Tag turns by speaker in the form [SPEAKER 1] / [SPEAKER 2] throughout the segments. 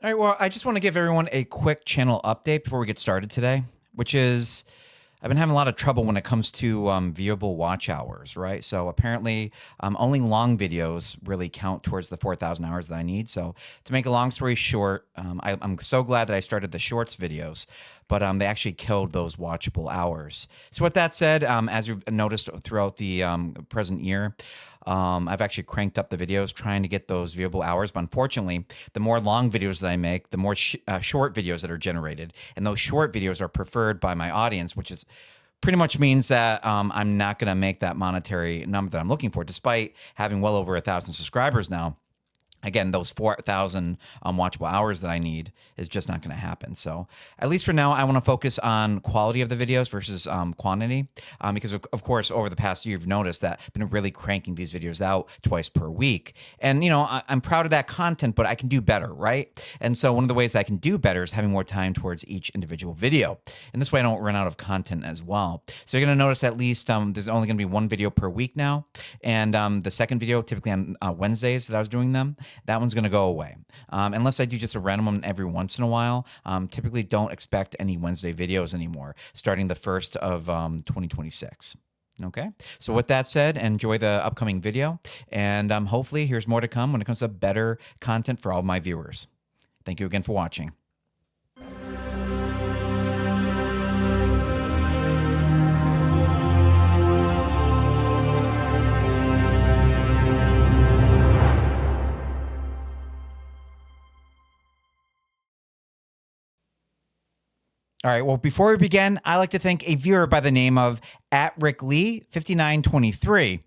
[SPEAKER 1] All right, well, I just want to give everyone a quick channel update before we get started today, which is I've been having a lot of trouble when it comes to viewable watch hours, right? So apparently only long videos really count towards the 4,000 hours that I need. So to make a long story short, I'm so glad that I started the shorts videos, but they actually killed those watchable hours. So with that said, as you've noticed throughout the present year, I've actually cranked up the videos trying to get those viewable hours. But unfortunately, the more long videos that I make, the more short videos that are generated. And those short videos are preferred by my audience, which is pretty much means that I'm not going to make that monetary number that I'm looking for, despite having well over 1,000 subscribers now. Again, those 4,000 watchable hours that I need is just not going to happen. So at least for now, I want to focus on quality of the videos versus quantity. Because of course, over the past year, you've noticed that I've been really cranking these videos out twice per week. And, you know, I'm proud of that content, but I can do better, right? And so one of the ways I can do better is having more time towards each individual video. And this way I don't run out of content as well. So you're going to notice at least there's only going to be one video per week now. And the second video, typically on Wednesdays that I was doing them, that one's going to go away. Unless I do just a random one every once in a while, typically don't expect any Wednesday videos anymore, starting the 1st of 2026. Okay, so with that said, enjoy the upcoming video, and hopefully here's more to come when it comes to better content for all my viewers. Thank you again for watching. All right, well, before we begin, I'd like to thank a viewer by the name of @RickLee5923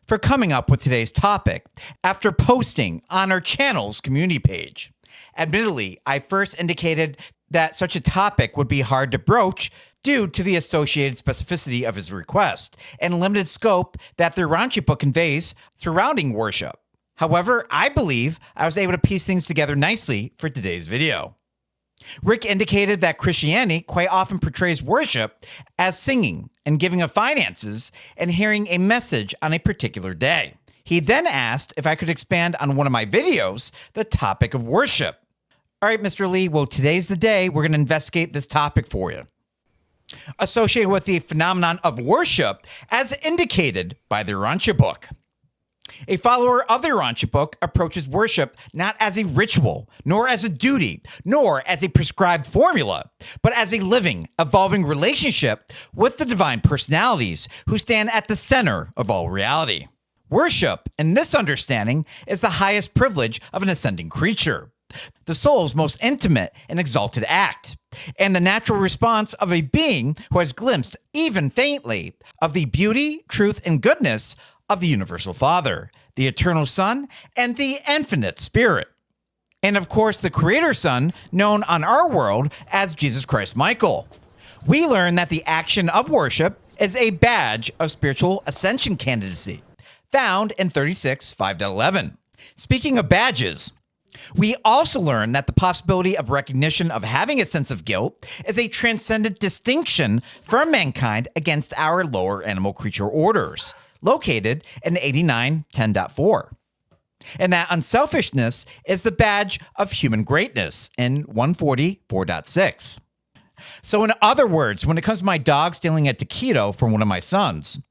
[SPEAKER 1] for coming up with today's topic after posting on our channel's community page. Admittedly, I first indicated that such a topic would be hard to broach due to the associated specificity of his request and limited scope that the Urantia Book conveys surrounding worship. However, I believe I was able to piece things together nicely for today's video. Rick indicated that Christianity quite often portrays worship as singing and giving of finances and hearing a message on a particular day. He then asked if I could expand on one of my videos, the topic of worship. All right, Mr. Lee, well, today's the day we're going to investigate this topic for you. Associated with the phenomenon of worship as indicated by the Urantia Book. A follower of the Urantia Book approaches worship not as a ritual, nor as a duty, nor as a prescribed formula, but as a living, evolving relationship with the divine personalities who stand at the center of all reality. Worship, in this understanding, is the highest privilege of an ascending creature, the soul's most intimate and exalted act, and the natural response of a being who has glimpsed, even faintly, of the beauty, truth, and goodness of the Universal Father, the Eternal Son, and the Infinite Spirit. And of course, the Creator Son, known on our world as Jesus Christ Michael. We learn that the action of worship is a badge of spiritual ascension candidacy, found in 36:5-11. Speaking of badges, we also learn that the possibility of recognition of having a sense of guilt is a transcendent distinction from mankind against our lower animal creature orders, located in 89:10.4. And that unselfishness is the badge of human greatness in 140:4.6. So in other words, when it comes to my dog stealing a taquito from one of my sons,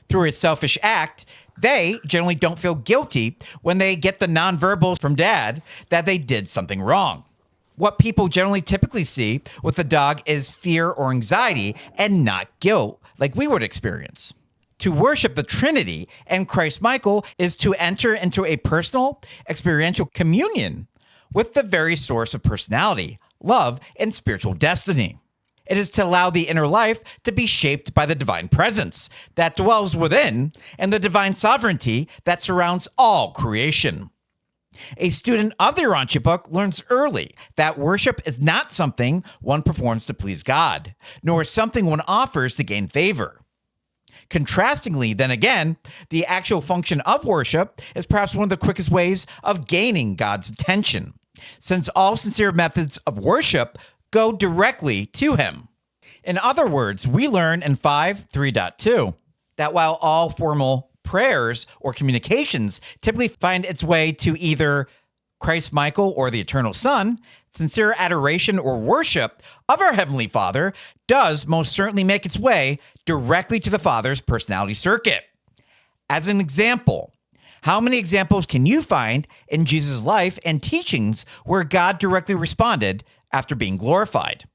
[SPEAKER 1] through a selfish act, they generally don't feel guilty when they get the nonverbals from dad that they did something wrong. What people generally typically see with the dog is fear or anxiety and not guilt like we would experience. To worship the Trinity and Christ Michael is to enter into a personal, experiential communion with the very source of personality, love, and spiritual destiny. It is to allow the inner life to be shaped by the divine presence that dwells within and the divine sovereignty that surrounds all creation. A student of the Urantia Book learns early that worship is not something one performs to please God, nor something one offers to gain favor. Contrastingly, then again, the actual function of worship is perhaps one of the quickest ways of gaining God's attention, since all sincere methods of worship go directly to Him. In other words, we learn in 5:3.2 that while all formal prayers or communications typically find its way to either Christ Michael or the Eternal Son, sincere adoration or worship of our Heavenly Father does most certainly make its way directly to the Father's personality circuit. As an example, how many examples can you find in Jesus' life and teachings where God directly responded after being glorified?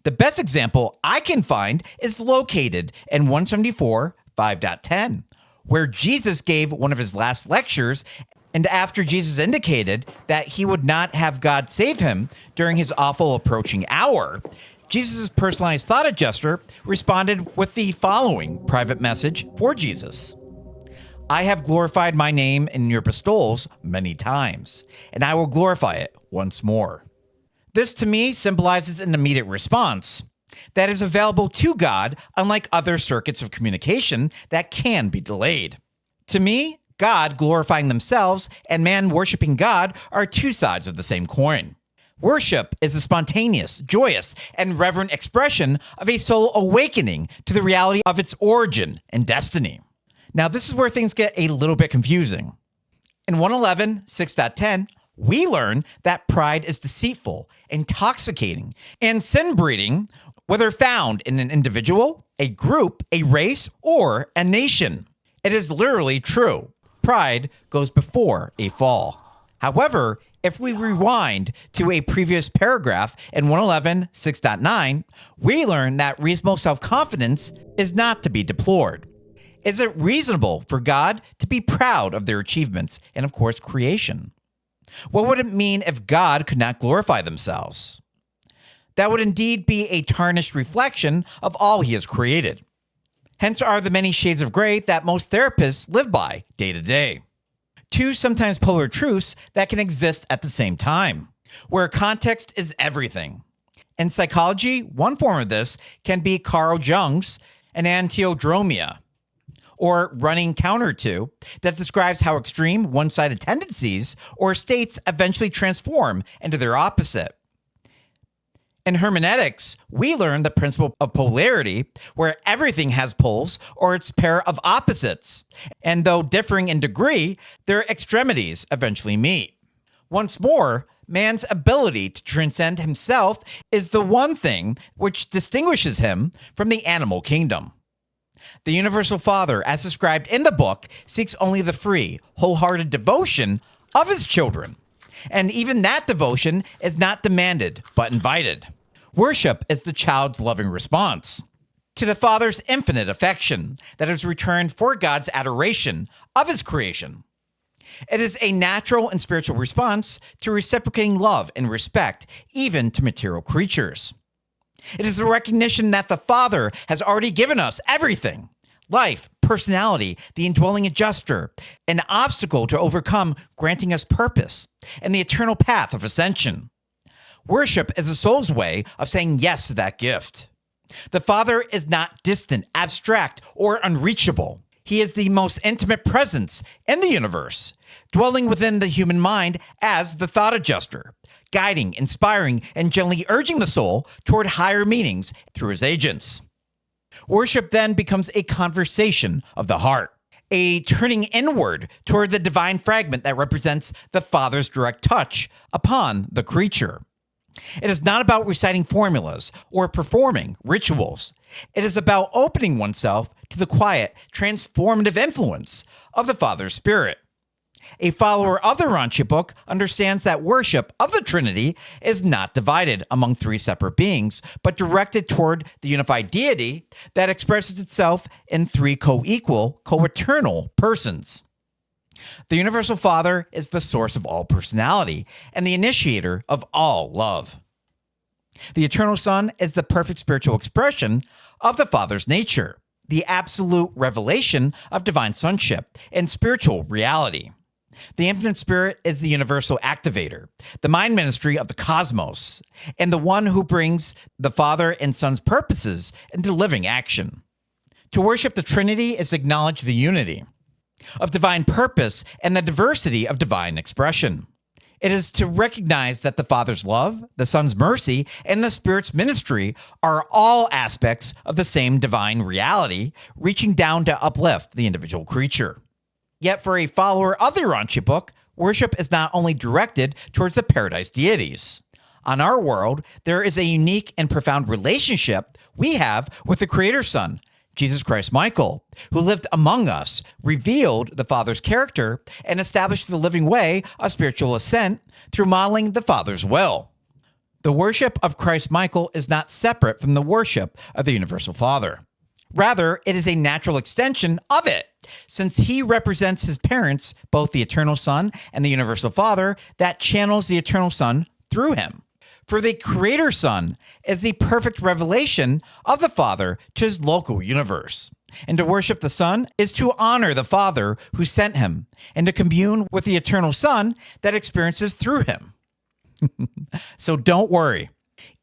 [SPEAKER 1] The best example I can find is located in 174, 5.10, where Jesus gave one of his last lectures, and after Jesus indicated that he would not have God save him during his awful approaching hour, Jesus' personalized thought adjuster responded with the following private message for Jesus. I have glorified my name in your epistles many times, and I will glorify it once more. This to me symbolizes an immediate response that is available to God, unlike other circuits of communication that can be delayed. To me, God glorifying themselves and man worshiping God are two sides of the same coin. Worship is a spontaneous, joyous, and reverent expression of a soul awakening to the reality of its origin and destiny. Now, this is where things get a little bit confusing. In 111, 6.10, we learn that pride is deceitful, intoxicating, and sin-breeding, whether found in an individual, a group, a race, or a nation. It is literally true. Pride goes before a fall. However, if we rewind to a previous paragraph in 111, 6.9, we learn that reasonable self-confidence is not to be deplored. Is it reasonable for God to be proud of their achievements and, of course, creation? What would it mean if God could not glorify themselves? That would indeed be a tarnished reflection of all he has created. Hence are the many shades of gray that most therapists live by day to day. Two sometimes polar truths that can exist at the same time, where context is everything. In psychology, one form of this can be Carl Jung's enantiodromia, or running counter to, that describes how extreme one-sided tendencies or states eventually transform into their opposite. In hermeneutics, we learn the principle of polarity, where everything has poles or its pair of opposites, and though differing in degree, their extremities eventually meet. Once more, man's ability to transcend himself is the one thing which distinguishes him from the animal kingdom. The Universal Father, as described in the book, seeks only the free, wholehearted devotion of his children. And even that devotion is not demanded, but invited. Worship is the child's loving response to the Father's infinite affection that is returned for God's adoration of his creation. It is a natural and spiritual response to reciprocating love and respect, even to material creatures. It is a recognition that the Father has already given us everything: life, personality, the indwelling adjuster, an obstacle to overcome, granting us purpose, and the eternal path of ascension. Worship is the soul's way of saying yes to that gift. The Father is not distant, abstract, or unreachable. He is the most intimate presence in the universe, dwelling within the human mind as the thought adjuster, guiding, inspiring, and gently urging the soul toward higher meanings through his agents. Worship then becomes a conversation of the heart, a turning inward toward the divine fragment that represents the Father's direct touch upon the creature. It is not about reciting formulas or performing rituals. It is about opening oneself to the quiet, transformative influence of the Father's Spirit. A follower of the Urantia Book understands that worship of the Trinity is not divided among three separate beings, but directed toward the unified deity that expresses itself in three co-equal, co-eternal persons. The Universal Father is the source of all personality and the initiator of all love. The Eternal Son is the perfect spiritual expression of the Father's nature, the absolute revelation of divine sonship and spiritual reality. The Infinite Spirit is the universal activator, the mind ministry of the cosmos, and the one who brings the Father and Son's purposes into living action. To worship the Trinity is to acknowledge the unity of divine purpose and the diversity of divine expression. It is to recognize that the Father's love, the Son's mercy, and the Spirit's ministry are all aspects of the same divine reality, reaching down to uplift the individual creature. Yet for a follower of the Urantia Book, worship is not only directed towards the paradise deities. On our world, there is a unique and profound relationship we have with the Creator Son, Jesus Christ Michael, who lived among us, revealed the Father's character, and established the living way of spiritual ascent through modeling the Father's will. The worship of Christ Michael is not separate from the worship of the Universal Father. Rather, it is a natural extension of it, since he represents his parents, both the Eternal Son and the Universal Father, that channels the Eternal Son through him. For the Creator Son is the perfect revelation of the Father to his local universe. And to worship the Son is to honor the Father who sent him, and to commune with the Eternal Son that experiences through him. So don't worry.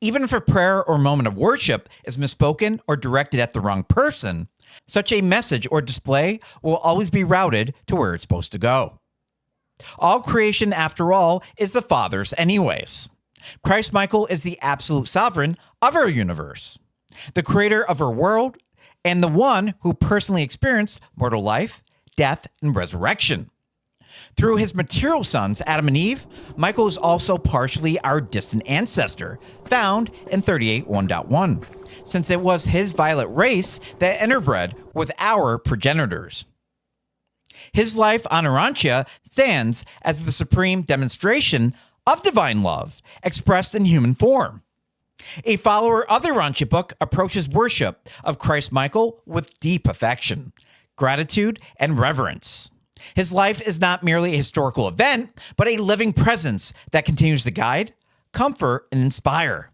[SPEAKER 1] Even if a prayer or moment of worship is misspoken or directed at the wrong person, such a message or display will always be routed to where it's supposed to go. All creation, after all, is the Father's anyways. Christ Michael is the absolute sovereign of our universe, the creator of our world, and the one who personally experienced mortal life, death, and resurrection. Through his material sons, Adam and Eve, Michael is also partially our distant ancestor, found in 38:1.1, since it was his violet race that interbred with our progenitors. His life on Urantia stands as the supreme demonstration of divine love expressed in human form. A follower of the Urantia Book approaches worship of Christ Michael with deep affection, gratitude, and reverence. His life is not merely a historical event, but a living presence that continues to guide, comfort, and inspire.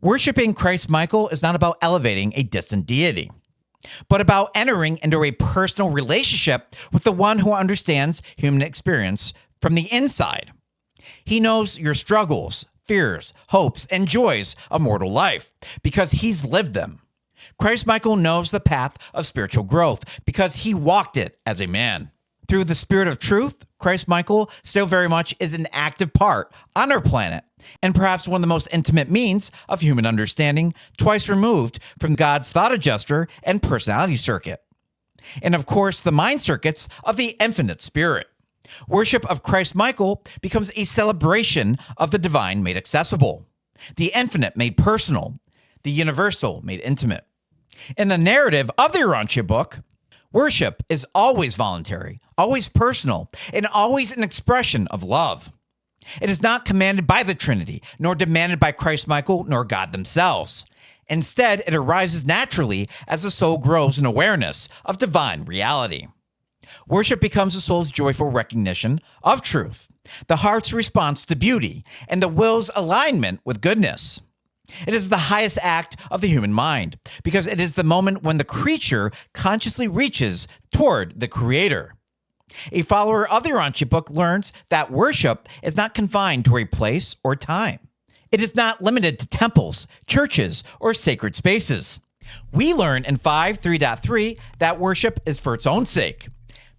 [SPEAKER 1] Worshiping Christ Michael is not about elevating a distant deity, but about entering into a personal relationship with the one who understands human experience from the inside. He knows your struggles, fears, hopes, and joys of mortal life because he's lived them. Christ Michael knows the path of spiritual growth because he walked it as a man. Through the Spirit of truth, Christ Michael still very much is an active part on our planet, and perhaps one of the most intimate means of human understanding, twice removed from God's thought adjuster and personality circuit. And of course, the mind circuits of the infinite spirit. Worship of Christ Michael becomes a celebration of the divine made accessible, the infinite made personal, the universal made intimate. In the narrative of the Urantia Book, worship is always voluntary, always personal, and always an expression of love. It is not commanded by the Trinity, nor demanded by Christ Michael, nor God themselves. Instead, it arises naturally as the soul grows in awareness of divine reality. Worship becomes the soul's joyful recognition of truth, the heart's response to beauty, and the will's alignment with goodness. It is the highest act of the human mind, because it is the moment when the creature consciously reaches toward the Creator. A follower of the Urantia Book learns that worship is not confined to a place or time. It is not limited to temples, churches, or sacred spaces. We learn in 5.3.3 that worship is for its own sake.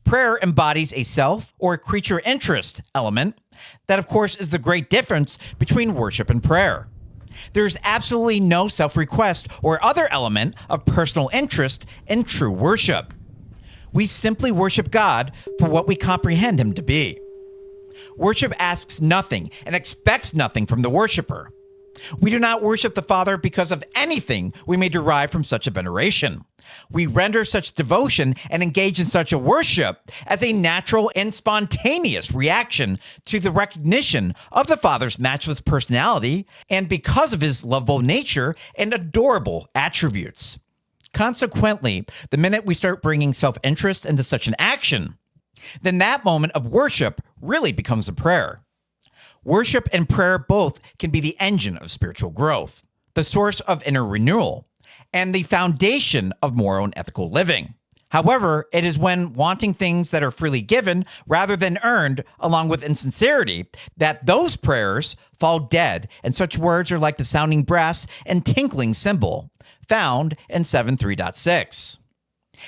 [SPEAKER 1] Prayer embodies a self or creature interest element. That, of course, is the great difference between worship and prayer. There is absolutely no self-request or other element of personal interest in true worship. We simply worship God for what we comprehend him to be. Worship asks nothing and expects nothing from the worshiper. We do not worship the Father because of anything we may derive from such a veneration. We render such devotion and engage in such a worship as a natural and spontaneous reaction to the recognition of the Father's matchless personality and because of his lovable nature and adorable attributes. Consequently, the minute we start bringing self-interest into such an action, then that moment of worship really becomes a prayer. Worship and prayer both can be the engine of spiritual growth, the source of inner renewal, and the foundation of moral and ethical living. However, it is when wanting things that are freely given rather than earned, along with insincerity, that those prayers fall dead, and such words are like the sounding brass and tinkling cymbal, found in 7.3.6.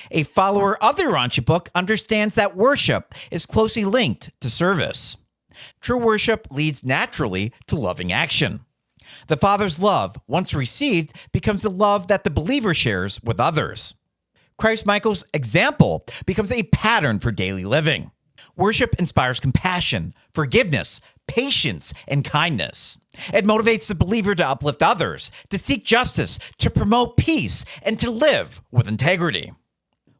[SPEAKER 1] A follower of the Urantia Book understands that worship is closely linked to service. True worship leads naturally to loving action. The Father's love, once received, becomes the love that the believer shares with others. Christ Michael's example becomes a pattern for daily living. Worship inspires compassion, forgiveness, patience, and kindness. It motivates the believer to uplift others, to seek justice, to promote peace, and to live with integrity.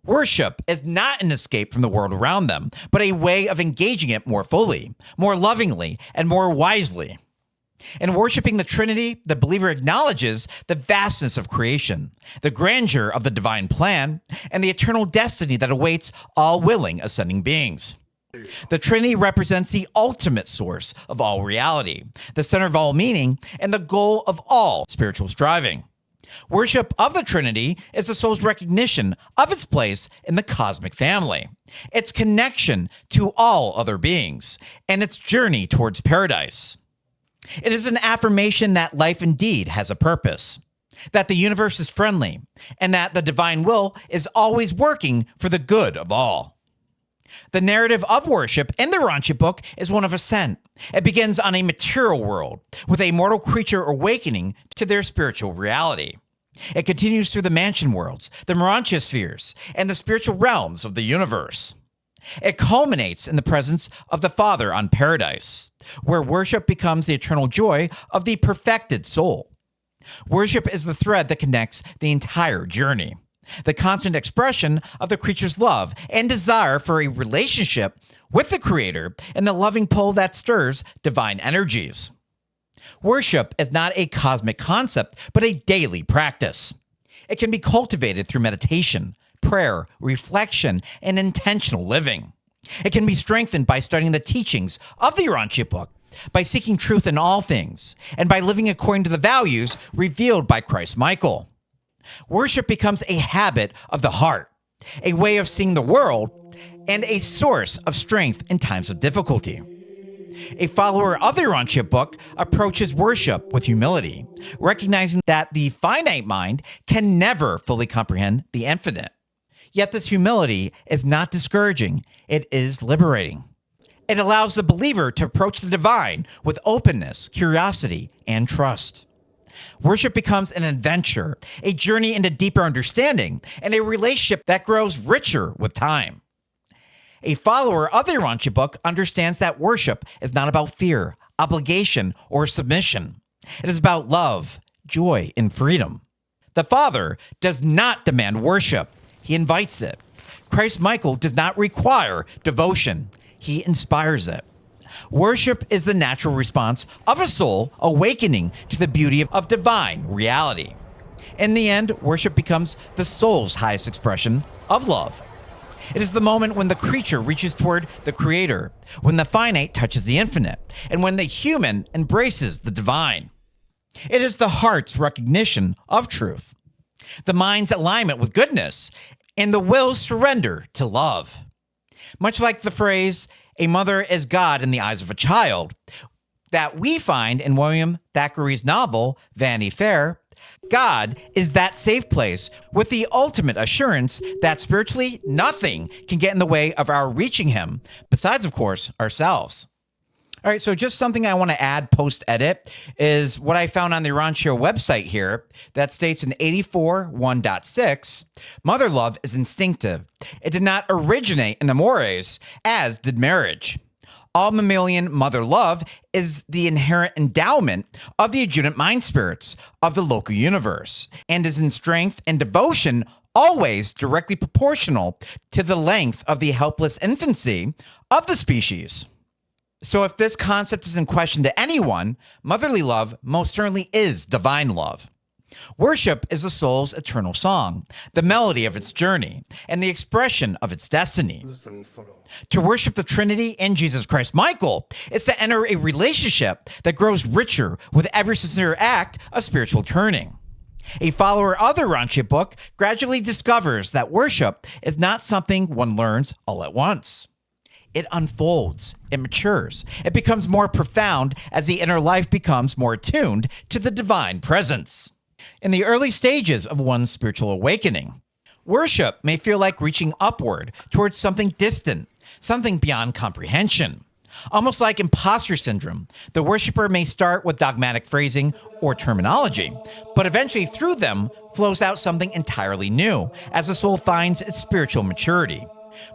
[SPEAKER 1] Worship is not an escape from the world around them, but a way of engaging it more fully, more lovingly, and more wisely. In worshiping the Trinity, the believer acknowledges the vastness of creation, the grandeur of the divine plan, and the eternal destiny that awaits all willing ascending beings. The Trinity represents the ultimate source of all reality, the center of all meaning, and the goal of all spiritual striving. Worship of the Trinity is the soul's recognition of its place in the cosmic family, its connection to all other beings, and its journey towards paradise. It is an affirmation that life indeed has a purpose, that the universe is friendly, and that the divine will is always working for the good of all. The narrative of worship in the Urantia Book is one of ascent. It begins on a material world, with a mortal creature awakening to their spiritual reality. It continues through the mansion worlds, the Urantia spheres, and the spiritual realms of the universe. It culminates in the presence of the Father on paradise, where worship becomes the eternal joy of the perfected soul. Worship is the thread that connects the entire journey, the constant expression of the creature's love and desire for a relationship with the Creator, and the loving pull that stirs divine energies. Worship is not a cosmic concept, but a daily practice. It can be cultivated through meditation, prayer, reflection, and intentional living. It can be strengthened by studying the teachings of the Urantia Book, by seeking truth in all things, and by living according to the values revealed by Christ Michael. Worship becomes a habit of the heart, a way of seeing the world, and a source of strength in times of difficulty. A follower of the Urantia Book approaches worship with humility, recognizing that the finite mind can never fully comprehend the infinite. Yet this humility is not discouraging, it is liberating. It allows the believer to approach the divine with openness, curiosity, and trust. Worship becomes an adventure, a journey into deeper understanding, and a relationship that grows richer with time. A follower of the Urantia Book understands that worship is not about fear, obligation, or submission. It is about love, joy, and freedom. The Father does not demand worship. He invites it. Christ Michael does not require devotion. He inspires it. Worship is the natural response of a soul awakening to the beauty of divine reality. In the end, worship becomes the soul's highest expression of love. It is the moment when the creature reaches toward the Creator, when the finite touches the infinite, and when the human embraces the divine. It is the heart's recognition of truth, the mind's alignment with goodness, and the will's surrender to love. Much like the phrase, "A mother is God in the eyes of a child," that we find in William Thackeray's novel, Vanity Fair, God is that safe place with the ultimate assurance that spiritually nothing can get in the way of our reaching Him, besides, of course, ourselves. All right, so just something I want to add post-edit is what I found on the Urantia website here that states in 84.1.6, mother love is instinctive. It did not originate in the mores, as did marriage. All mammalian mother love is the inherent endowment of the adjudant mind spirits of the local universe, and is in strength and devotion always directly proportional to the length of the helpless infancy of the species. So if this concept is in question to anyone, motherly love most certainly is divine love. Worship is the soul's eternal song, the melody of its journey, and the expression of its destiny. To worship the Trinity and Jesus Christ Michael is to enter a relationship that grows richer with every sincere act of spiritual turning. A follower of the Urantia Book gradually discovers that worship is not something one learns all at once. It unfolds, it matures, it becomes more profound as the inner life becomes more attuned to the divine presence. In the early stages of one's spiritual awakening, worship may feel like reaching upward towards something distant, something beyond comprehension. Almost like imposter syndrome, the worshiper may start with dogmatic phrasing or terminology, but eventually through them flows out something entirely new as the soul finds its spiritual maturity.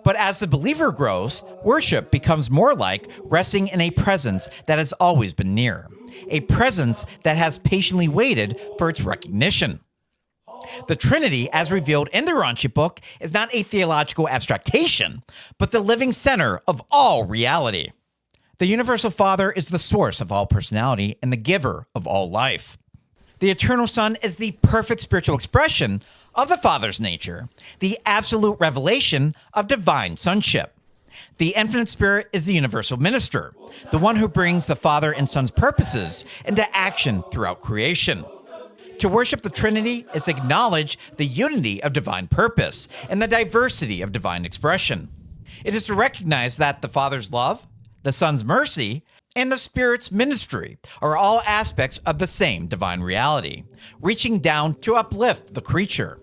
[SPEAKER 1] But as the believer grows, worship becomes more like resting in a presence that has always been near, a presence that has patiently waited for its recognition. The Trinity, as revealed in the Urantia Book, is not a theological abstraction, but the living center of all reality. The Universal Father is the source of all personality and the giver of all life. The Eternal Son is the perfect spiritual expression of the Father's nature, the absolute revelation of divine sonship. The Infinite Spirit is the universal minister, the one who brings the Father and Son's purposes into action throughout creation. To worship the Trinity is to acknowledge the unity of divine purpose and the diversity of divine expression. It is to recognize that the Father's love, the Son's mercy, and the Spirit's ministry are all aspects of the same divine reality, reaching down to uplift the creature.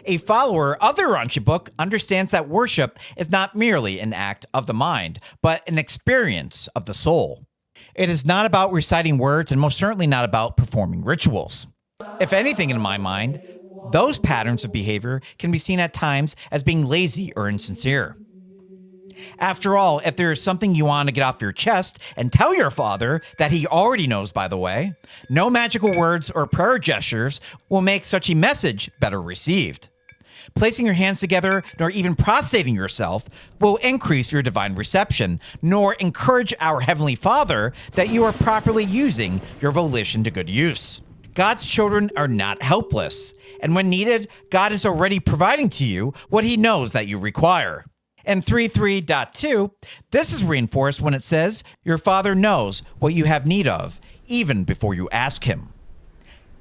[SPEAKER 1] A follower of the Urantia Book understands that worship is not merely an act of the mind, but an experience of the soul. It is not about reciting words and most certainly not about performing rituals. If anything, in my mind, those patterns of behavior can be seen at times as being lazy or insincere. After all, if there is something you want to get off your chest and tell your Father that he already knows, by the way, no magical words or prayer gestures will make such a message better received. Placing your hands together, nor even prostrating yourself, will increase your divine reception, nor encourage our Heavenly Father that you are properly using your volition to good use. God's children are not helpless, and when needed, God is already providing to you what he knows that you require. In 3.3.2, this is reinforced when it says, your Father knows what you have need of, even before you ask him.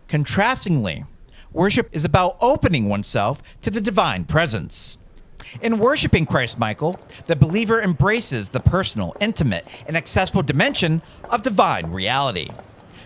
[SPEAKER 1] Contrastingly, worship is about opening oneself to the divine presence. In worshiping Christ Michael, the believer embraces the personal, intimate, and accessible dimension of divine reality.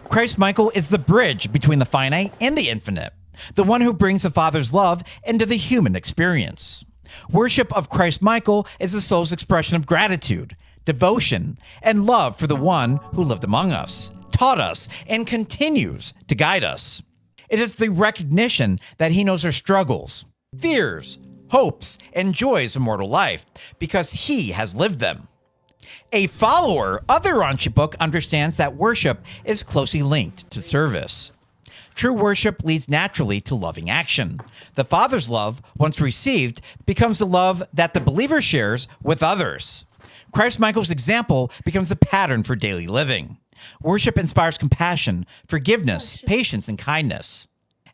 [SPEAKER 1] Christ Michael is the bridge between the finite and the infinite, the one who brings the Father's love into the human experience. Worship of Christ Michael is the soul's expression of gratitude, devotion, and love for the one who lived among us, taught us, and continues to guide us. It is the recognition that he knows our struggles, fears, hopes, and joys of mortal life because he has lived them. A follower of the Urantia Book understands that worship is closely linked to service. True worship leads naturally to loving action. The Father's love, once received, becomes the love that the believer shares with others. Christ Michael's example becomes the pattern for daily living. Worship inspires compassion, forgiveness, patience, and kindness.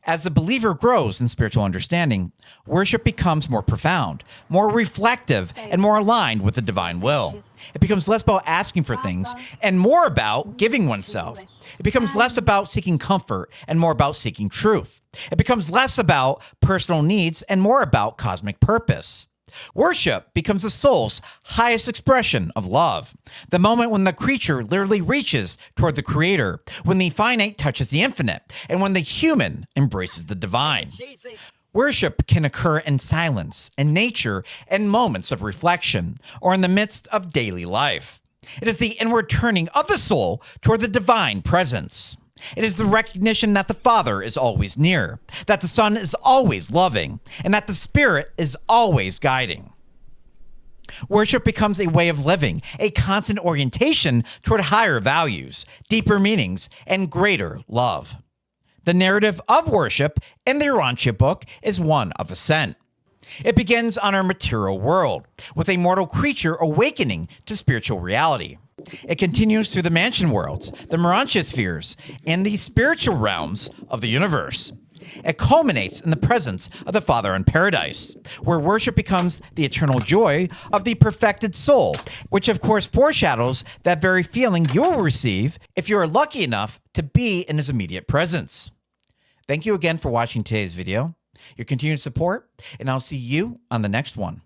[SPEAKER 1] As the believer grows in spiritual understanding, worship becomes more profound, more reflective, and more aligned with the divine will. It becomes less about asking for things and more about giving oneself. It becomes less about seeking comfort and more about seeking truth. It becomes less about personal needs and more about cosmic purpose. Worship becomes the soul's highest expression of love, the moment when the creature literally reaches toward the Creator, when the finite touches the infinite, and when the human embraces the divine. Worship can occur in silence, in nature, in moments of reflection, or in the midst of daily life. It is the inward turning of the soul toward the divine presence. It is the recognition that the Father is always near, that the Son is always loving, and that the Spirit is always guiding. Worship becomes a way of living, a constant orientation toward higher values, deeper meanings, and greater love. The narrative of worship in the Urantia Book is one of ascent. It begins on our material world, with a mortal creature awakening to spiritual reality. It continues through the mansion worlds, the Urantia spheres, and the spiritual realms of the universe. It culminates in the presence of the Father in paradise, where worship becomes the eternal joy of the perfected soul, which of course foreshadows that very feeling you will receive if you are lucky enough to be in his immediate presence. Thank you again for watching today's video, your continued support, and I'll see you on the next one.